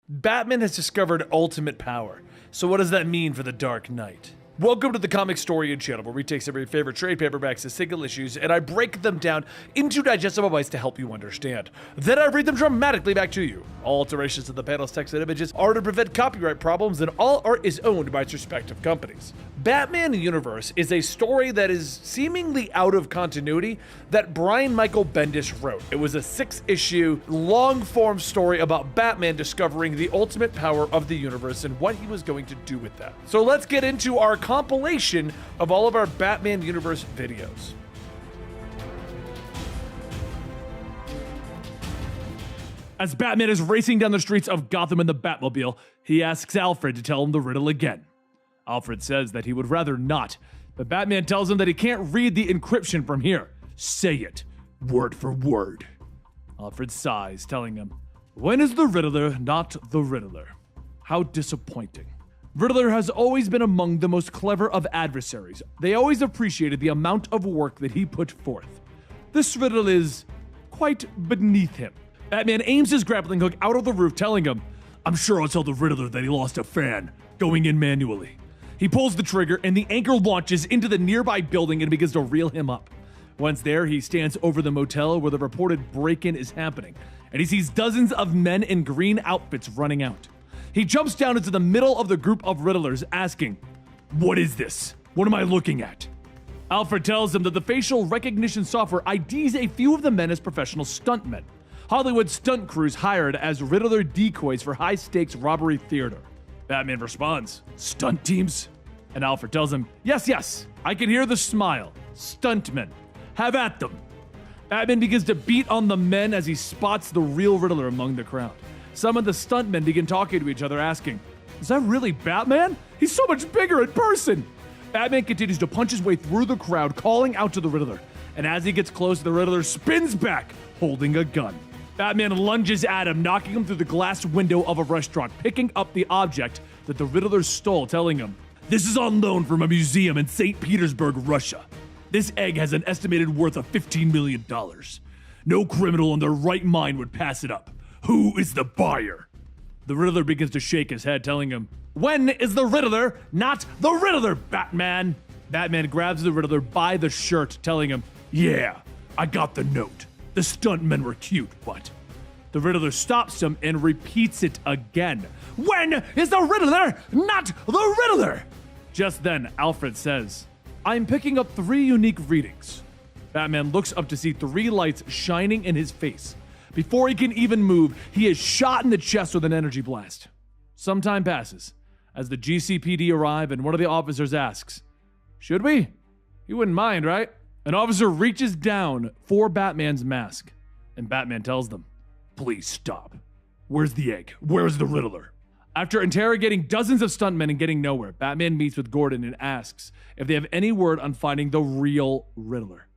Batman has discovered ultimate power. So what does that mean for the Dark Knight? Welcome to the Comic Storian channel, where we take some of your favorite trade paperbacks as single issues and I break them down into digestible bites to help you understand. Then I read them dramatically back to you. All alterations of the panels, text, and images are to prevent copyright problems, and all art is owned by its respective companies. Batman Universe is a story that is seemingly out of continuity that Brian Michael Bendis wrote. It was a 6-issue, long-form story about Batman discovering the ultimate power of the universe and what he was going to do with that. So let's get into our compilation of all of our Batman Universe videos. As Batman is racing down the streets of Gotham in the Batmobile, he asks Alfred to tell him the riddle again. Alfred says that he would rather not, but Batman tells him that he can't read the encryption from here. Say it, word for word. Alfred sighs, telling him, "When is the Riddler not the Riddler? How disappointing." Riddler has always been among the most clever of adversaries. They always appreciated the amount of work that he put forth. This riddle is quite beneath him. Batman aims his grappling hook out of the roof, telling him, "I'm sure I'll tell the Riddler that he lost a fan, going in manually." He pulls the trigger and the anchor launches into the nearby building and begins to reel him up. Once there, he stands over the motel where the reported break-in is happening, and he sees dozens of men in green outfits running out. He jumps down into the middle of the group of Riddlers, asking, "What is this? What am I looking at?" Alfred tells him that the facial recognition software IDs a few of the men as professional stuntmen, Hollywood stunt crews hired as Riddler decoys for high-stakes robbery theater. Batman responds, "Stunt teams?" And Alfred tells him, Yes, I can hear the smile. Stuntmen. Have at them." Batman begins to beat on the men as he spots the real Riddler among the crowd. Some of the stuntmen begin talking to each other, asking, "Is that really Batman? He's so much bigger in person." Batman continues to punch his way through the crowd, calling out to the Riddler. And as he gets close, the Riddler spins back, holding a gun. Batman lunges at him, knocking him through the glass window of a restaurant, picking up the object that the Riddler stole, telling him, "This is on loan from a museum in St. Petersburg, Russia. This egg has an estimated worth of $15 million. No criminal in their right mind would pass it up. Who is the buyer?" The Riddler begins to shake his head, telling him, "When is the Riddler not the Riddler, Batman?" Batman grabs the Riddler by the shirt, telling him, "Yeah, I got the note. The stuntmen were cute, but..." The Riddler stops him and repeats it again. "When is the Riddler not the Riddler?" Just then, Alfred says, "I'm picking up 3 unique readings." Batman looks up to see 3 lights shining in his face. Before he can even move, he is shot in the chest with an energy blast. Some time passes as the GCPD arrive and one of the officers asks, "Should we? You wouldn't mind, right?" An officer reaches down for Batman's mask, and Batman tells them, "Please stop. Where's the egg? Where's the Riddler?" After interrogating dozens of stuntmen and getting nowhere, Batman meets with Gordon and asks if they have any word on finding the real Riddler.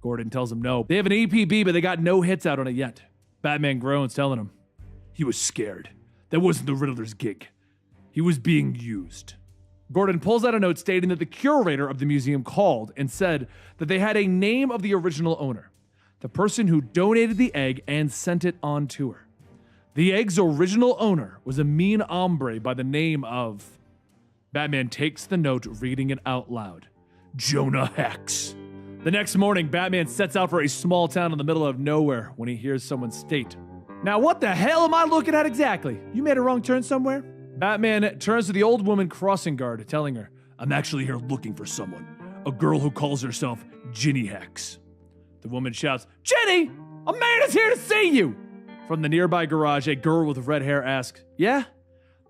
Gordon tells him no. They have an APB, but they got no hits out on it yet. Batman groans, telling him, "He was scared. That wasn't the Riddler's gig. He was being used." Gordon pulls out a note stating that the curator of the museum called and said that they had a name of the original owner, the person who donated the egg and sent it on tour. The egg's original owner was a mean hombre by the name of... Batman takes the note, reading it out loud. Jonah Hex. The next morning, Batman sets out for a small town in the middle of nowhere when he hears someone state, "Now what the hell am I looking at exactly? You made a wrong turn somewhere?" Batman turns to the old woman crossing guard, telling her, "I'm actually here looking for someone. A girl who calls herself Ginny Hex." The woman shouts, "Ginny! A man is here to see you!" From the nearby garage, a girl with red hair asks, "Yeah?"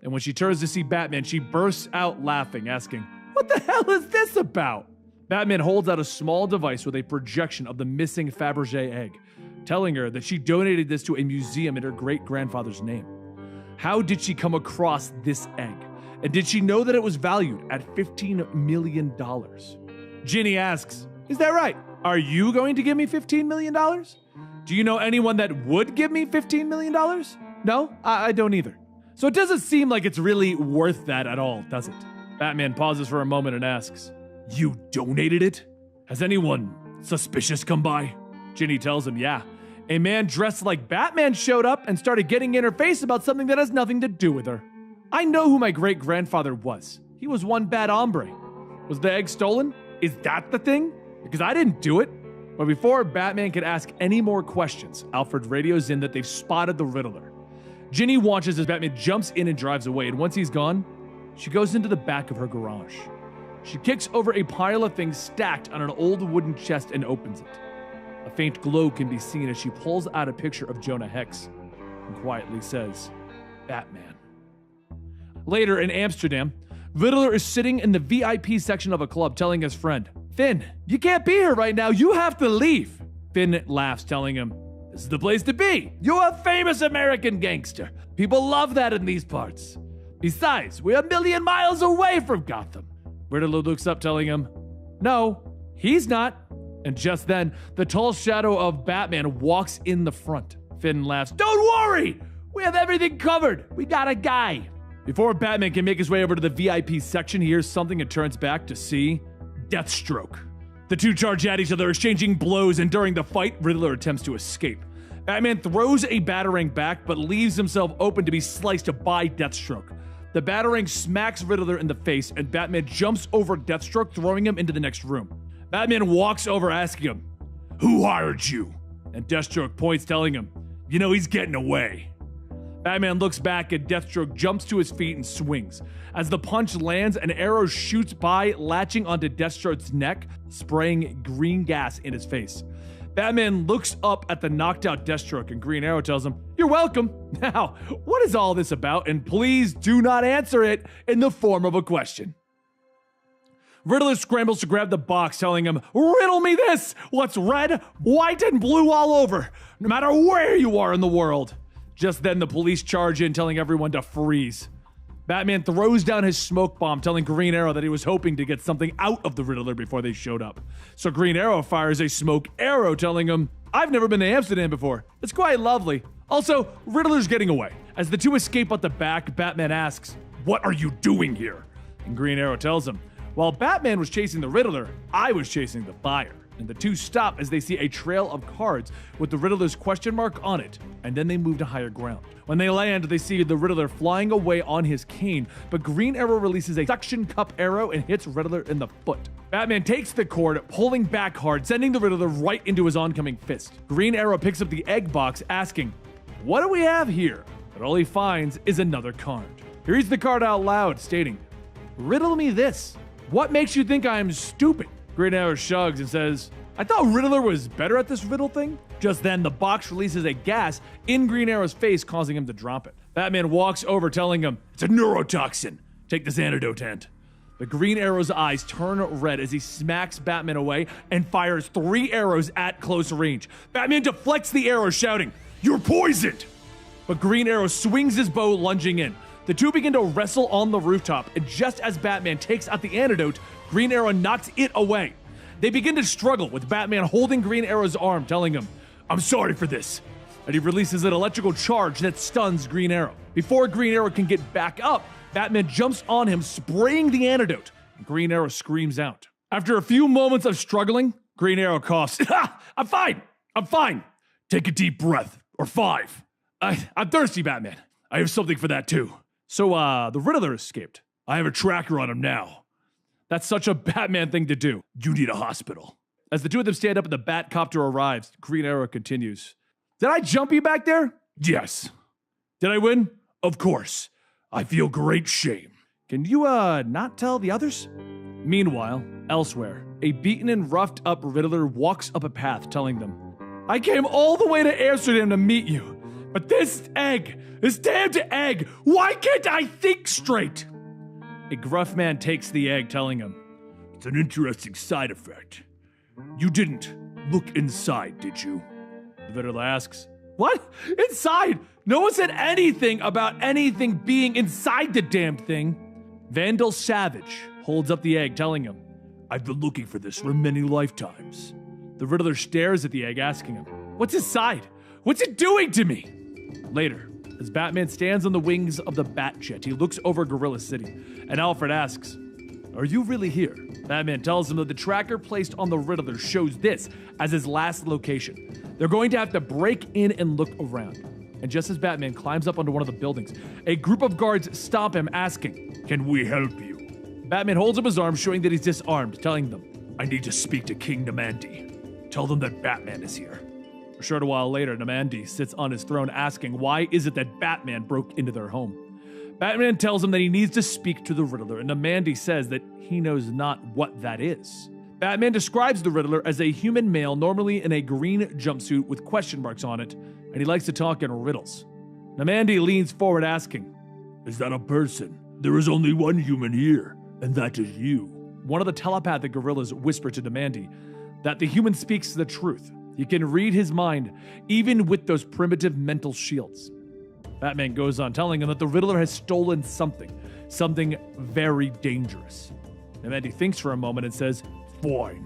And when she turns to see Batman, she bursts out laughing, asking, "What the hell is this about?" Batman holds out a small device with a projection of the missing Fabergé egg, telling her that she donated this to a museum in her great-grandfather's name. How did she come across this egg? And did she know that it was valued at $15 million? Ginny asks, "Is that right? Are you going to give me $15 million? Do you know anyone that would give me $15 million? No, I don't either." So it doesn't seem like it's really worth that at all, does it? Batman pauses for a moment and asks, "You donated it? Has anyone suspicious come by?" Ginny tells him, "Yeah. A man dressed like Batman showed up and started getting in her face about something that has nothing to do with her. I know who my great-grandfather was. He was one bad hombre. Was the egg stolen? Is that the thing? Because I didn't do it. But before Batman could ask any more questions, Alfred radios in that they've spotted the Riddler. Ginny watches as Batman jumps in and drives away, and once he's gone, she goes into the back of her garage. She kicks over a pile of things stacked on an old wooden chest and opens it. A faint glow can be seen as she pulls out a picture of Jonah Hex and quietly says, Batman. Later in Amsterdam, Riddler is sitting in the VIP section of a club telling his friend, Finn, you can't be here right now, you have to leave. Finn laughs, telling him, this is the place to be. You're a famous American gangster. People love that in these parts. Besides, we're 1,000,000 miles away from Gotham. Riddler looks up, telling him, no, he's not. And just then, the tall shadow of Batman walks in the front. Finn laughs, don't worry, we have everything covered. We got a guy. Before Batman can make his way over to the VIP section, he hears something and turns back to see Deathstroke. The two charge at each other, exchanging blows, and during the fight, Riddler attempts to escape. Batman throws a Batarang back, but leaves himself open to be sliced by Deathstroke. The Batarang smacks Riddler in the face, and Batman jumps over Deathstroke, throwing him into the next room. Batman walks over, asking him, who hired you? And Deathstroke points, telling him, you know, he's getting away. Batman looks back and Deathstroke jumps to his feet and swings. As the punch lands, an arrow shoots by, latching onto Deathstroke's neck, spraying green gas in his face. Batman looks up at the knocked out Deathstroke, and Green Arrow tells him, you're welcome. Now, what is all this about? And please do not answer it in the form of a question. Riddler scrambles to grab the box, telling him, riddle me this! What's red, white, and blue all over, no matter where you are in the world? Just then, the police charge in, telling everyone to freeze. Batman throws down his smoke bomb, telling Green Arrow that he was hoping to get something out of the Riddler before they showed up. So Green Arrow fires a smoke arrow, telling him, I've never been to Amsterdam before. It's quite lovely. Also, Riddler's getting away. As the two escape out the back, Batman asks, what are you doing here? And Green Arrow tells him, while Batman was chasing the Riddler, I was chasing the buyer. And the two stop as they see a trail of cards with the Riddler's question mark on it, and then they move to higher ground. When they land, they see the Riddler flying away on his cane, but Green Arrow releases a suction cup arrow and hits Riddler in the foot. Batman takes the cord, pulling back hard, sending the Riddler right into his oncoming fist. Green Arrow picks up the egg box, asking, what do we have here? But all he finds is another card. He reads the card out loud, stating, riddle me this. What makes you think I am stupid? Green Arrow shrugs and says, I thought Riddler was better at this riddle thing. Just then, the box releases a gas in Green Arrow's face, causing him to drop it. Batman walks over, telling him, it's a neurotoxin. Take this antidote, and the Green Arrow's eyes turn red as he smacks Batman away and fires 3 arrows at close range. Batman deflects the arrow, shouting, you're poisoned! But Green Arrow swings his bow, lunging in. The two begin to wrestle on the rooftop, and just as Batman takes out the antidote, Green Arrow knocks it away. They begin to struggle, with Batman holding Green Arrow's arm, telling him, I'm sorry for this. And he releases an electrical charge that stuns Green Arrow. Before Green Arrow can get back up, Batman jumps on him, spraying the antidote. And Green Arrow screams out. After a few moments of struggling, Green Arrow coughs, I'm fine. Take a deep breath, or 5. I'm thirsty, Batman. I have something for that too. So, the Riddler escaped. I have a tracker on him now. That's such a Batman thing to do. You need a hospital. As the two of them stand up and the Batcopter arrives, Green Arrow continues. Did I jump you back there? Yes. Did I win? Of course. I feel great shame. Can you, not tell the others? Meanwhile, elsewhere, a beaten and roughed up Riddler walks up a path, telling them, I came all the way to Amsterdam to meet you, but this damned egg, why can't I think straight? A gruff man takes the egg, telling him, it's an interesting side effect. You didn't look inside, did you? The Riddler asks, what? Inside? No one said anything about anything being inside the damn thing. Vandal Savage holds up the egg, telling him, I've been looking for this for many lifetimes. The Riddler stares at the egg, asking him, what's inside? What's it doing to me? Later, as Batman stands on the wings of the Batjet, he looks over Gorilla City, and Alfred asks, are you really here? Batman tells him that the tracker placed on the Riddler shows this as his last location. They're going to have to break in and look around. And just as Batman climbs up onto one of the buildings, a group of guards stop him, asking, "Can we help you?" Batman holds up his arm, showing that he's disarmed, telling them, "I need to speak to King Namandi. Tell them that Batman is here." A short while later, Namandi sits on his throne, asking why is it that Batman broke into their home. Batman tells him that he needs to speak to the Riddler, and Namandi says that he knows not what that is. Batman describes the Riddler as a human male, normally in a green jumpsuit with question marks on it, and he likes to talk in riddles. Namandi leans forward, asking, "Is that a person? There is only one human here, and that is you." One of the telepathic gorillas whispered to Namandi that the human speaks the truth. He can read his mind, even with those primitive mental shields. Batman goes on telling him that the Riddler has stolen something very dangerous. Namandi thinks for a moment and says, "Fine.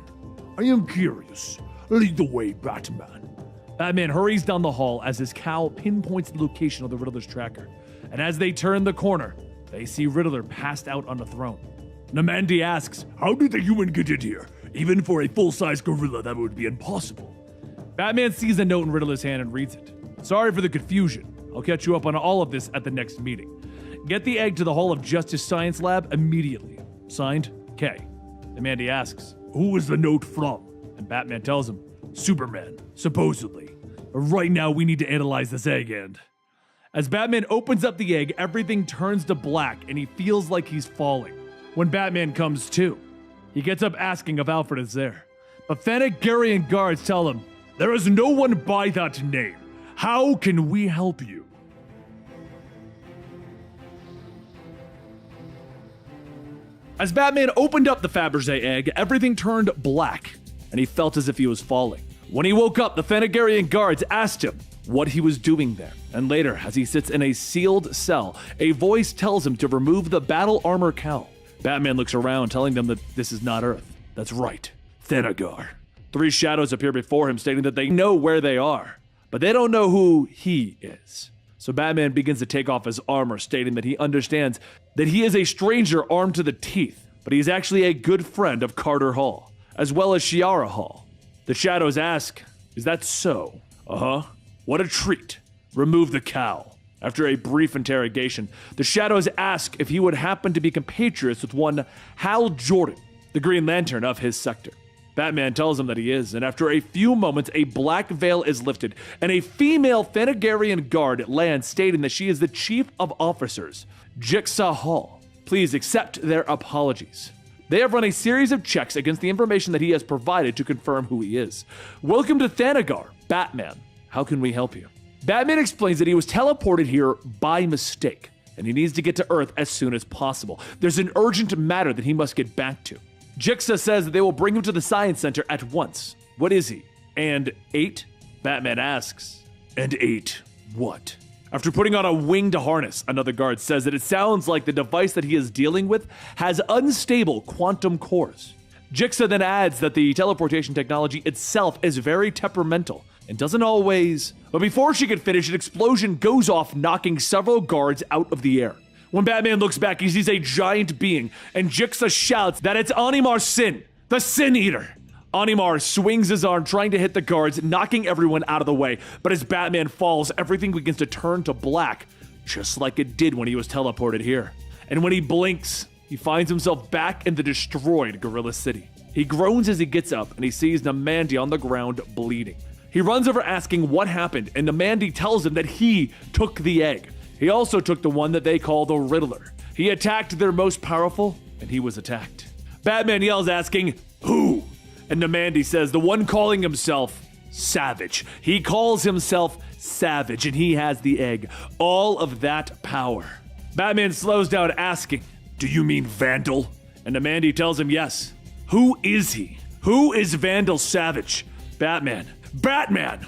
I am curious. Lead the way, Batman." Batman hurries down the hall as his cowl pinpoints the location of the Riddler's tracker. And as they turn the corner, they see Riddler passed out on the throne. Namandi asks, "How did the human get in here? Even for a full-size gorilla, that would be impossible." Batman sees a note in Riddler's hand and reads it. "Sorry for the confusion. I'll catch you up on all of this at the next meeting. Get the egg to the Hall of Justice Science Lab immediately. Signed, K." Namandi asks, "Who is the note from?" And Batman tells him, "Superman, supposedly. But right now we need to analyze this egg and..." As Batman opens up the egg, everything turns to black and he feels like he's falling. When Batman comes to, he gets up asking if Alfred is there. But Thanagarian guards tell him, "There is no one by that name. How can we help you?" As Batman opened up the Fabergé egg, everything turned black, and he felt as if he was falling. When he woke up, the Thanagarian guards asked him what he was doing there. And later, as he sits in a sealed cell, a voice tells him to remove the battle armor cowl. Batman looks around, telling them that this is not Earth. That's right, Thanagar. 3 shadows appear before him, stating that they know where they are, but they don't know who he is. So Batman begins to take off his armor, stating that he understands that he is a stranger armed to the teeth, but he's actually a good friend of Carter Hall, as well as Shiara Hall. The shadows ask, "Is that so?" "Uh-huh. What a treat. Remove the cowl." After a brief interrogation, the shadows ask if he would happen to be compatriots with one Hal Jordan, the Green Lantern of his sector. Batman tells him that he is, and after a few moments, a black veil is lifted, and a female Thanagarian guard lands, stating that she is the Chief of Officers, Jigsaw Hall. Please accept their apologies. They have run a series of checks against the information that he has provided to confirm who he is. "Welcome to Thanagar, Batman. How can we help you?" Batman explains that he was teleported here by mistake, and he needs to get to Earth as soon as possible. There's an urgent matter that he must get back to. Jigsaw says that they will bring him to the Science Center at once. What is he? And 8? Batman asks. And 8 what? After putting on a winged harness, another guard says that it sounds like the device that he is dealing with has unstable quantum cores. Jigsaw then adds that the teleportation technology itself is very temperamental and doesn't always... But before she could finish, an explosion goes off, knocking several guards out of the air. When Batman looks back, he sees a giant being, and Jigsaw shouts that it's Animar Sin, the Sin Eater. Animar swings his arm, trying to hit the guards, knocking everyone out of the way. But as Batman falls, everything begins to turn to black, just like it did when he was teleported here. And when he blinks, he finds himself back in the destroyed Gorilla City. He groans as he gets up, and he sees Namandi on the ground bleeding. He runs over asking what happened, and Namandi tells him that he took the egg. He also took the one that they call the Riddler. He attacked their most powerful, and he was attacked. Batman yells asking, "Who?" And Namandi says the one calling himself Savage. He calls himself Savage, and he has the egg. All of that power. Batman slows down asking, "Do you mean Vandal?" And Namandi tells him yes. Who is he? Who is Vandal Savage? Batman. Batman!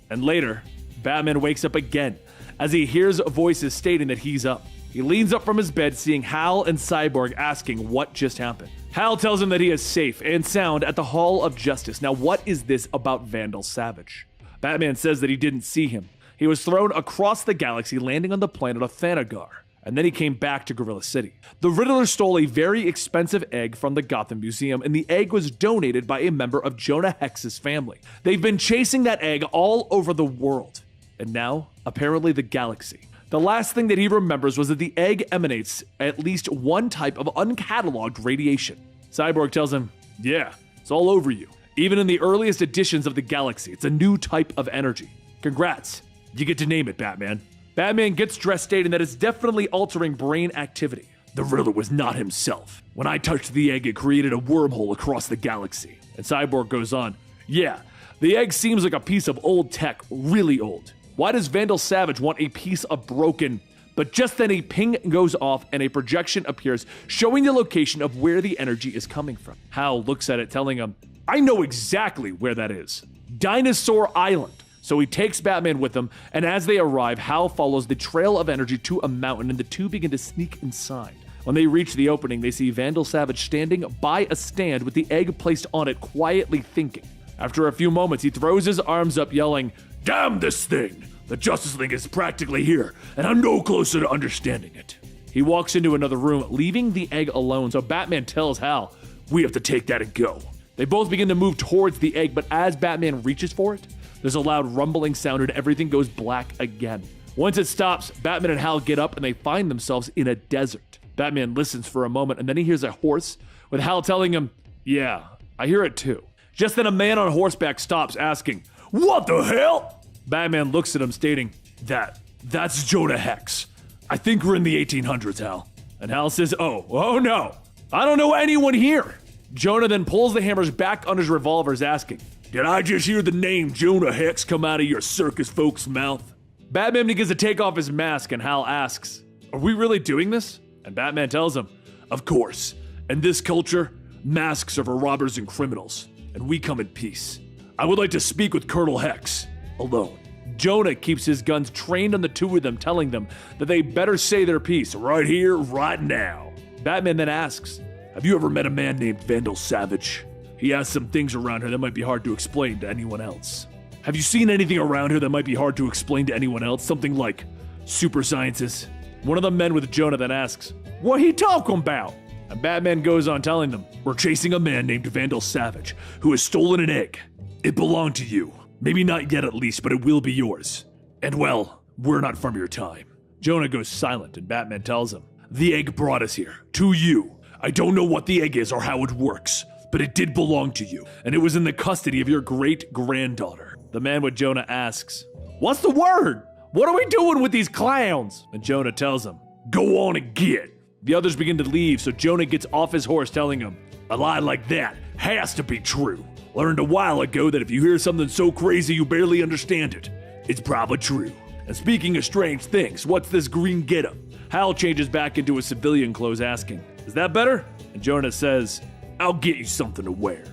And later, Batman wakes up again as he hears voices stating that he's up. He leans up from his bed, seeing Hal and Cyborg asking what just happened. Hal tells him that he is safe and sound at the Hall of Justice. Now, what is this about Vandal Savage? Batman says that he didn't see him. He was thrown across the galaxy, landing on the planet of Thanagar. and then he came back to Gorilla City. The Riddler stole a very expensive egg from the Gotham Museum, and the egg was donated by a member of Jonah Hex's family. They've been chasing that egg all over the world, and now, apparently, the galaxy. The last thing that he remembers was that the egg emanates at least one type of uncatalogued radiation. Cyborg tells him, yeah, it's all over you. Even in the earliest editions of the galaxy, it's a new type of energy. Congrats, you get to name it, Batman. Batman gets dressed, stating that it's definitely altering brain activity. The Riddler was not himself. When I touched the egg, it created a wormhole across the galaxy. And Cyborg goes on, yeah, the egg seems like a piece of old tech, really old. Why does Vandal Savage want a piece of broken? But just then a ping goes off and a projection appears, showing the location of where the energy is coming from. Hal looks at it, telling him, I know exactly where that is. Dinosaur Island. So he takes Batman with him, and as they arrive, Hal follows the trail of energy to a mountain, and the two begin to sneak inside. When they reach the opening, they see Vandal Savage standing by a stand with the egg placed on it, quietly thinking. After a few moments, he throws his arms up, yelling, damn this thing! The Justice League is practically here, and I'm no closer to understanding it. He walks into another room, leaving the egg alone, so Batman tells Hal, we have to take that and go. They both begin to move towards the egg, but as Batman reaches for it, there's a loud rumbling sound and everything goes black again. Once it stops, Batman and Hal get up and they find themselves in a desert. Batman listens for a moment and then he hears a horse, with Hal telling him, yeah, I hear it too. Just then a man on horseback stops, asking, what the hell? Batman looks at him, stating, that's Jonah Hex. I think we're in the 1800s, Hal. And Hal says, oh no, I don't know anyone here. Jonah then pulls the hammers back on his revolvers, asking, did I just hear the name Jonah Hex come out of your circus folks' mouth? Batman begins to take off his mask and Hal asks, are we really doing this? And Batman tells him, of course. In this culture, masks are for robbers and criminals, and we come in peace. I would like to speak with Colonel Hex, alone. Jonah keeps his guns trained on the two of them, telling them that they better say their piece right here, right now. Batman then asks, have you ever met a man named Vandal Savage? He has some things around here that might be hard to explain to anyone else. Have you seen anything around here that might be hard to explain to anyone else? Something like super sciences? One of the men with Jonah then asks, what he talking about? And Batman goes on telling them, we're chasing a man named Vandal Savage who has stolen an egg. It belonged to you. Maybe not yet at least, but it will be yours. And well, we're not from your time. Jonah goes silent and Batman tells him, the egg brought us here, to you. I don't know what the egg is or how it works, but it did belong to you, and it was in the custody of your great-granddaughter. The man with Jonah asks, what's the word? What are we doing with these clowns? And Jonah tells him, go on and get. The others begin to leave, so Jonah gets off his horse, telling him, a lie like that has to be true. Learned a while ago that if you hear something so crazy you barely understand it, it's probably true. And speaking of strange things, what's this green getup? Hal changes back into his civilian clothes, asking, is that better? And Jonah says, I'll get you something to wear.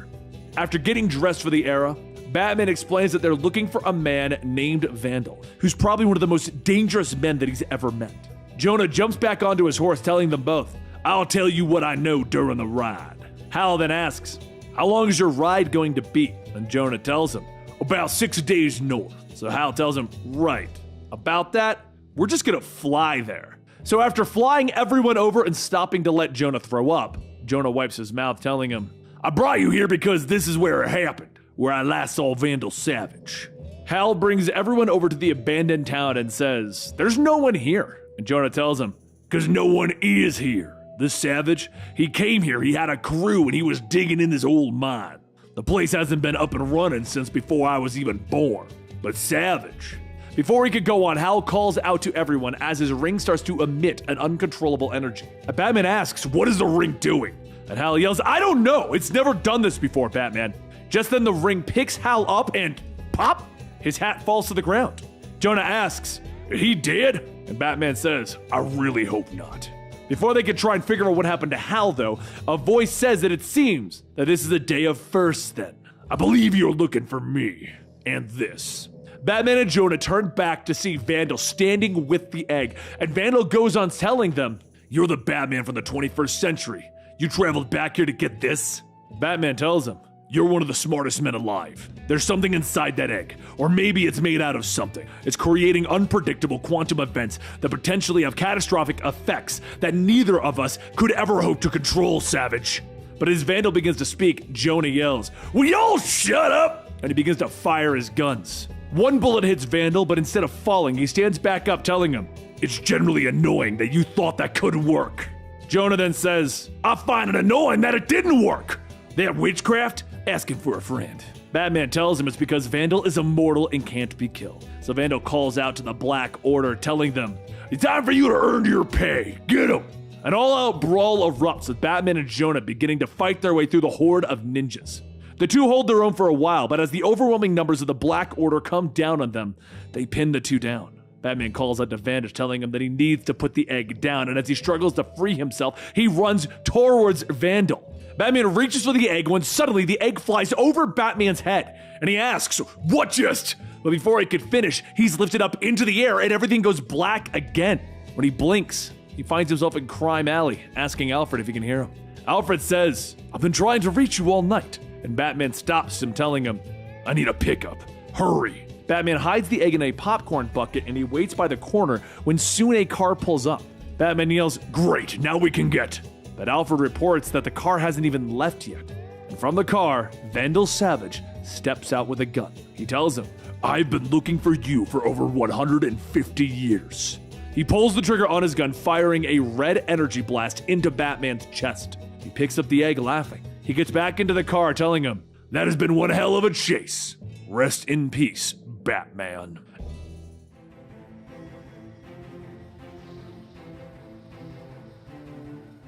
After getting dressed for the era, Batman explains that they're looking for a man named Vandal, who's probably one of the most dangerous men that he's ever met. Jonah jumps back onto his horse, telling them both, I'll tell you what I know during the ride. Hal then asks, how long is your ride going to be? And Jonah tells him, about 6 days north. So Hal tells him, right, about that, we're just gonna fly there. So after flying everyone over and stopping to let Jonah throw up, Jonah wipes his mouth, telling him, I brought you here because this is where it happened, where I last saw Vandal Savage. Hal brings everyone over to the abandoned town and says, there's no one here. And Jonah tells him, because no one is here. This Savage, he came here, he had a crew, and he was digging in this old mine. The place hasn't been up and running since before I was even born. But Savage. Before he could go on, Hal calls out to everyone as his ring starts to emit an uncontrollable energy. And Batman asks, what is the ring doing? And Hal yells, I don't know, it's never done this before, Batman. Just then the ring picks Hal up and pop, his hat falls to the ground. Jonah asks, he dead? And Batman says, I really hope not. Before they could try and figure out what happened to Hal though, a voice says that it seems that this is a day of firsts then. I believe you're looking for me, and this. Batman and Jonah turn back to see Vandal standing with the egg, and Vandal goes on telling them, you're the Batman from the 21st century. You traveled back here to get this? Batman tells him, You're one of the smartest men alive. There's something inside that egg, or maybe it's made out of something. It's creating unpredictable quantum events that potentially have catastrophic effects that neither of us could ever hope to control, Savage. But as Vandal begins to speak, Jonah yells, "Will y'all shut up?" And he begins to fire his guns. One bullet hits Vandal, but instead of falling, he stands back up, telling him, "It's generally annoying that you thought that could work." Jonah then says, "I find it annoying that it didn't work. That witchcraft? Asking for a friend." Batman tells him it's because Vandal is immortal and can't be killed. So Vandal calls out to the Black Order, telling them, "It's time for you to earn your pay. Get him!" An all-out brawl erupts with Batman and Jonah beginning to fight their way through the horde of ninjas. The two hold their own for a while, but as the overwhelming numbers of the Black Order come down on them, they pin the two down. Batman calls out to Vandal, telling him that he needs to put the egg down, and as he struggles to free himself, he runs towards Vandal. Batman reaches for the egg when suddenly the egg flies over Batman's head, and he asks, "What just?" But before he could finish, he's lifted up into the air and everything goes black again. When he blinks, he finds himself in Crime Alley, asking Alfred if he can hear him. Alfred says, "I've been trying to reach you all night," and Batman stops him, telling him, "I need a pickup. Hurry." Batman hides the egg in a popcorn bucket and he waits by the corner when soon a car pulls up. Batman yells, "Great, now we can get." But Alfred reports that the car hasn't even left yet. And from the car, Vandal Savage steps out with a gun. He tells him, "I've been looking for you for over 150 years. He pulls the trigger on his gun, firing a red energy blast into Batman's chest. He picks up the egg, laughing. He gets back into the car, telling him, "That has been one hell of a chase. Rest in peace, Batman."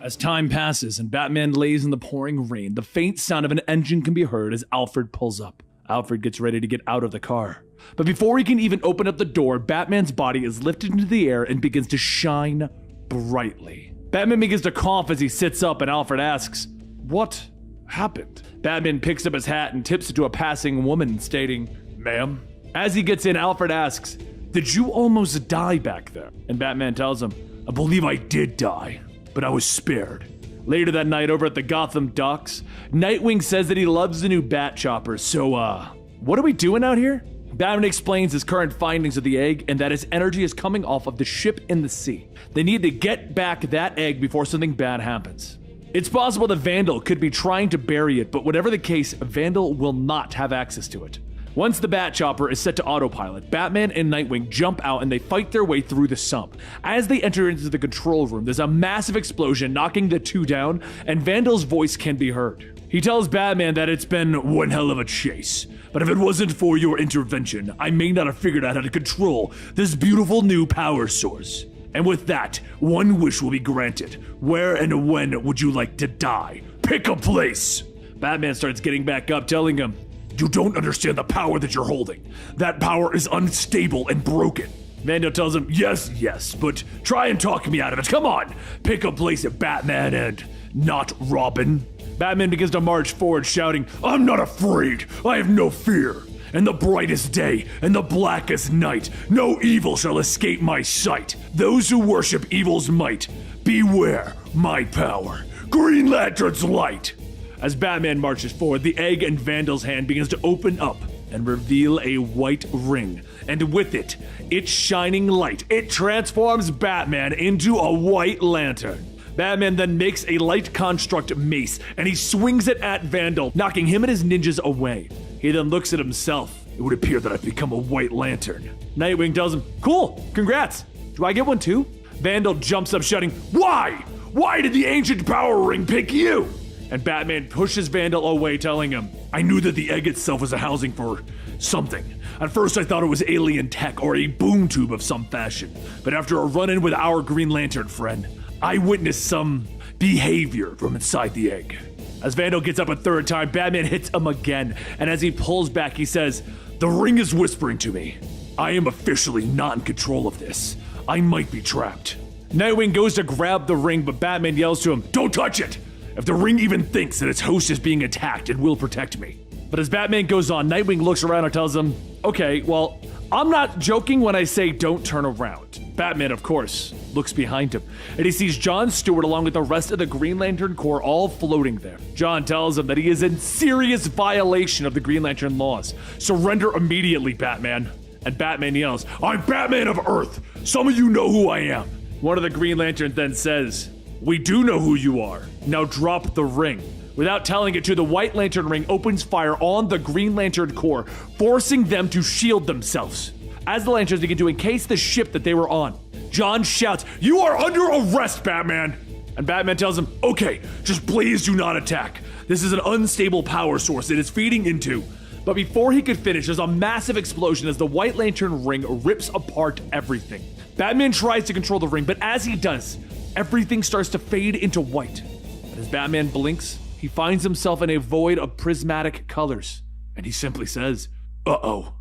As time passes and Batman lays in the pouring rain, the faint sound of an engine can be heard as Alfred pulls up. Alfred gets ready to get out of the car. But before he can even open up the door, Batman's body is lifted into the air and begins to shine brightly. Batman begins to cough as he sits up and Alfred asks, "What happened?" Batman picks up his hat and tips it to a passing woman, stating, "Ma'am." As he gets in, Alfred asks, "Did you almost die back there?" And Batman tells him, "I believe I did die, but I was spared." Later that night, over at the Gotham docks, Nightwing says that he loves the new Bat Chopper, so, what are we doing out here? Batman explains his current findings of the egg and that its energy is coming off of the ship in the sea. They need to get back that egg before something bad happens. It's possible that Vandal could be trying to bury it, but whatever the case, Vandal will not have access to it. Once the Bat Chopper is set to autopilot, Batman and Nightwing jump out and they fight their way through the sump. As they enter into the control room, there's a massive explosion knocking the two down, and Vandal's voice can be heard. He tells Batman that it's been one hell of a chase, but if it wasn't for your intervention, I may not have figured out how to control this beautiful new power source. And with that, one wish will be granted. Where and when would you like to die? Pick a place! Batman starts getting back up, telling him, "You don't understand the power that you're holding. That power is unstable and broken." Vandal tells him, yes, but try and talk me out of it. Come on, pick a place at Batman and not Robin. Batman begins to march forward, shouting, "I'm not afraid. I have no fear. In the brightest day and the blackest night, no evil shall escape my sight. Those who worship evil's might, beware my power. Green Lantern's light." As Batman marches forward, the egg in Vandal's hand begins to open up and reveal a white ring. And with it, its shining light, it transforms Batman into a white lantern. Batman then makes a light construct mace, and he swings it at Vandal, knocking him and his ninjas away. He then looks at himself. "It would appear that I've become a white lantern." Nightwing tells him, "Cool, congrats. Do I get one too?" Vandal jumps up shouting, "Why? Why did the ancient power ring pick you?" And Batman pushes Vandal away, telling him, "I knew that the egg itself was a housing for something. At first I thought it was alien tech or a boom tube of some fashion. But after a run-in with our Green Lantern friend, I witnessed some behavior from inside the egg." As Vandal gets up a third time, Batman hits him again, and as he pulls back, he says, "The ring is whispering to me. I am officially not in control of this. I might be trapped." Nightwing goes to grab the ring, but Batman yells to him, "Don't touch it! If the ring even thinks that its host is being attacked, it will protect me." But as Batman goes on, Nightwing looks around and tells him, "Okay, well, I'm not joking when I say don't turn around." Batman, of course, looks behind him, and he sees John Stewart along with the rest of the Green Lantern Corps all floating there. John tells him that he is in serious violation of the Green Lantern laws. Surrender immediately, Batman. And Batman yells, I'm Batman of Earth. Some of you know who I am. One of the Green Lanterns then says, we do know who you are. Now drop the ring. Without telling it to, the White Lantern ring opens fire on the Green Lantern Corps, forcing them to shield themselves. As the Lanterns begin to encase the ship that they were on, John shouts, you are under arrest, Batman! And Batman tells him, okay, just please do not attack. This is an unstable power source it is feeding into. But before he could finish, there's a massive explosion as the White Lantern ring rips apart everything. Batman tries to control the ring, but as he does, everything starts to fade into white. And as Batman blinks, he finds himself in a void of prismatic colors. And he simply says, uh-oh.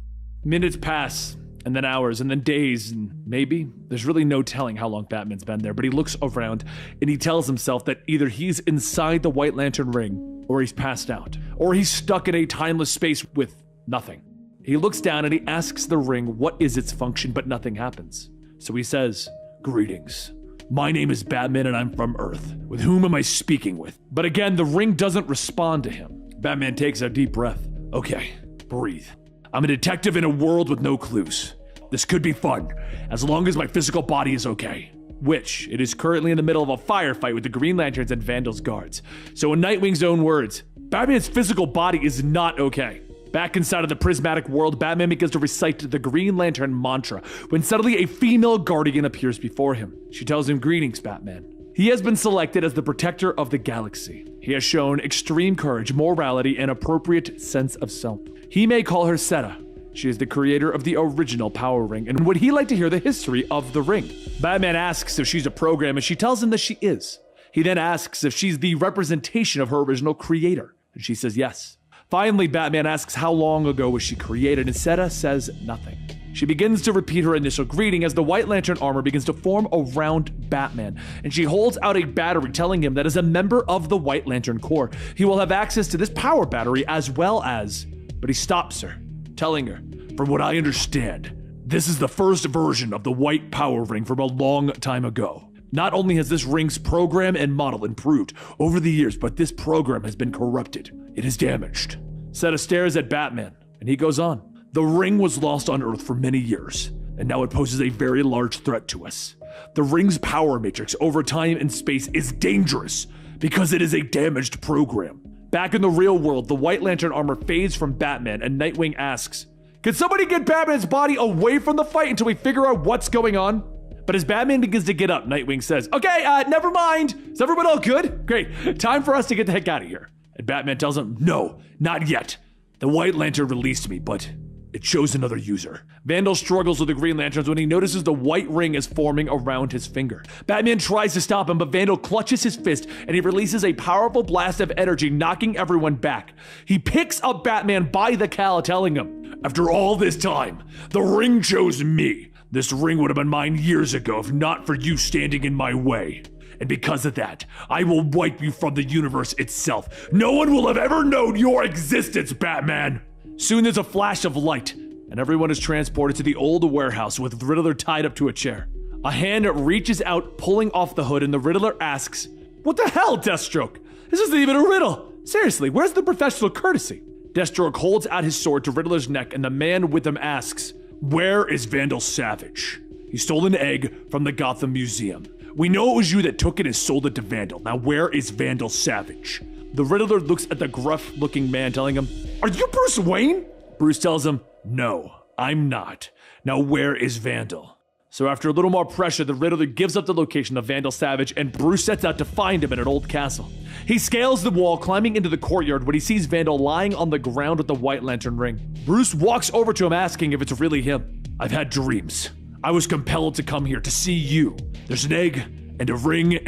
Minutes pass, and then hours, and then days, and maybe. There's really no telling how long Batman's been there, but he looks around, and he tells himself that either he's inside the White Lantern ring, or he's passed out, or he's stuck in a timeless space with nothing. He looks down and he asks the ring what is its function, but nothing happens. So he says, greetings. My name is Batman and I'm from Earth. With whom am I speaking with? But again, the ring doesn't respond to him. Batman takes a deep breath. Okay, breathe. I'm a detective in a world with no clues. This could be fun, as long as my physical body is okay. Which, it is currently in the middle of a firefight with the Green Lanterns and Vandal's guards. So in Nightwing's own words, Batman's physical body is not okay. Back inside of the prismatic world, Batman begins to recite the Green Lantern mantra, when suddenly a female guardian appears before him. She tells him, greetings, Batman. He has been selected as the protector of the galaxy. He has shown extreme courage, morality, and appropriate sense of self. He may call her Seta. She is the creator of the original Power Ring, and would he like to hear the history of the ring? Batman asks if she's a program, and she tells him that she is. He then asks if she's the representation of her original creator, and she says yes. Finally, Batman asks how long ago was she created, and Seta says nothing. She begins to repeat her initial greeting as the White Lantern armor begins to form around Batman, and she holds out a battery telling him that as a member of the White Lantern Corps, he will have access to this power battery as well as... But he stops her, telling her, from what I understand, this is the first version of the White Power Ring from a long time ago. Not only has this ring's program and model improved over the years, but this program has been corrupted. It is damaged. Seta stares at Batman, and he goes on. The ring was lost on Earth for many years, and now it poses a very large threat to us. The ring's power matrix over time and space is dangerous because it is a damaged program. Back in the real world, the White Lantern armor fades from Batman, and Nightwing asks, can somebody get Batman's body away from the fight until we figure out what's going on? But as Batman begins to get up, Nightwing says, okay, never mind. Is everyone all good? Great, time for us to get the heck out of here. And Batman tells him, no, not yet. The White Lantern released me, but it chose another user. Vandal struggles with the Green Lanterns when he notices the white ring is forming around his finger. Batman tries to stop him, but Vandal clutches his fist and he releases a powerful blast of energy, knocking everyone back. He picks up Batman by the cowl, telling him, after all this time, the ring chose me. This ring would have been mine years ago if not for you standing in my way. And because of that, I will wipe you from the universe itself. No one will have ever known your existence, Batman. Soon there's a flash of light, and everyone is transported to the old warehouse with Riddler tied up to a chair. A hand reaches out, pulling off the hood, and the Riddler asks, what the hell, Deathstroke? This isn't even a riddle. Seriously, where's the professional courtesy? Deathstroke holds out his sword to Riddler's neck, and the man with him asks, where is Vandal Savage? He stole an egg from the Gotham Museum. We know it was you that took it and sold it to Vandal. Now where is Vandal Savage? The Riddler looks at the gruff-looking man, telling him, are you Bruce Wayne? Bruce tells him, no, I'm not. Now where is Vandal? So after a little more pressure, the Riddler gives up the location of Vandal Savage, and Bruce sets out to find him in an old castle. He scales the wall, climbing into the courtyard when he sees Vandal lying on the ground with the White Lantern ring. Bruce walks over to him, asking if it's really him. I've had dreams. I was compelled to come here to see you. There's an egg and a ring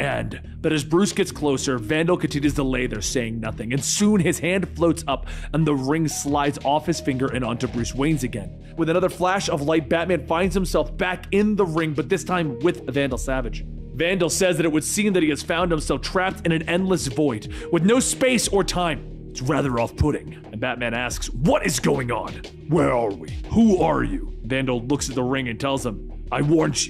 but as Bruce gets closer, Vandal continues to lay there saying nothing, and soon his hand floats up and the ring slides off his finger and onto Bruce Wayne's again. With another flash of light, Batman finds himself back in the ring, but this time with Vandal Savage. Vandal says that it would seem that he has found himself trapped in an endless void with no space or time. It's rather off-putting. And Batman asks, what is going on? Where are we? Who are you? Vandal looks at the ring and tells him, I warned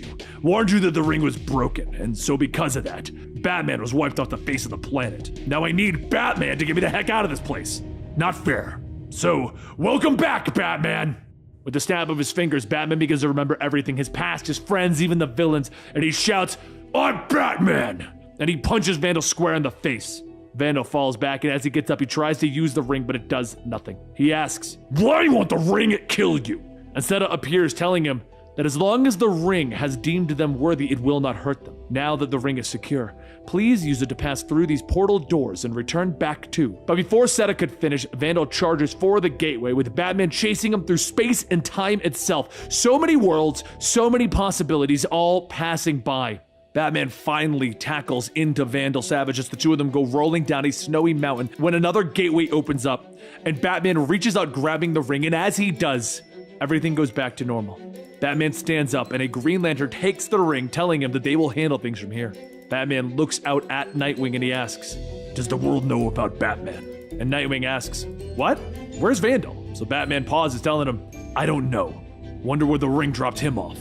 you that the ring was broken, and so because of that, Batman was wiped off the face of the planet. Now I need Batman to get me the heck out of this place. Not fair. So, welcome back, Batman! With the snap of his fingers, Batman begins to remember everything, his past, his friends, even the villains, and he shouts, I'm Batman! And he punches Vandal square in the face. Vandal falls back, and as he gets up, he tries to use the ring, but it does nothing. He asks, why won't the ring kill you? And Zeta appears, telling him that as long as the ring has deemed them worthy, it will not hurt them. Now that the ring is secure, please use it to pass through these portal doors and return back to. But before Zeta could finish, Vandal charges for the gateway, with Batman chasing him through space and time itself. So many worlds, so many possibilities, all passing by. Batman finally tackles into Vandal Savage as the two of them go rolling down a snowy mountain when another gateway opens up, and Batman reaches out grabbing the ring, and as he does, everything goes back to normal. Batman stands up, and a Green Lantern takes the ring, telling him that they will handle things from here. Batman looks out at Nightwing and he asks, does the world know about Batman? And Nightwing asks, what? Where's Vandal? So Batman pauses, telling him, I don't know. Wonder where the ring dropped him off.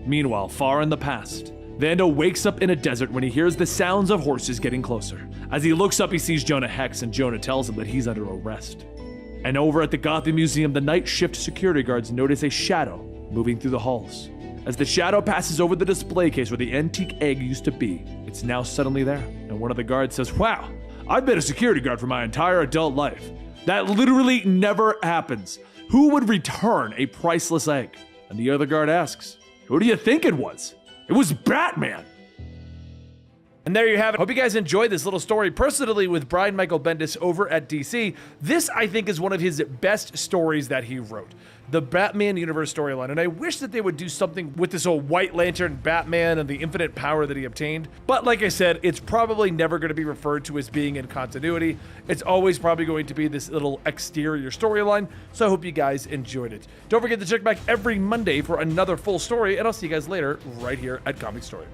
Meanwhile, far in the past, Vandal wakes up in a desert when he hears the sounds of horses getting closer. As he looks up, he sees Jonah Hex, and Jonah tells him that he's under arrest. And over at the Gotham Museum, the night shift security guards notice a shadow moving through the halls. As the shadow passes over the display case where the antique egg used to be, it's now suddenly there. And one of the guards says, wow, I've been a security guard for my entire adult life. That literally never happens. Who would return a priceless egg? And the other guard asks, who do you think it was? It was Batman! And there you have it. Hope you guys enjoyed this little story, personally with Brian Michael Bendis over at DC. This, I think, is one of his best stories that he wrote. The Batman universe storyline. And I wish that they would do something with this old White Lantern Batman and the infinite power that he obtained. But like I said, it's probably never going to be referred to as being in continuity. It's always probably going to be this little exterior storyline. So I hope you guys enjoyed it. Don't forget to check back every Monday for another full story, and I'll see you guys later right here at Comic Story.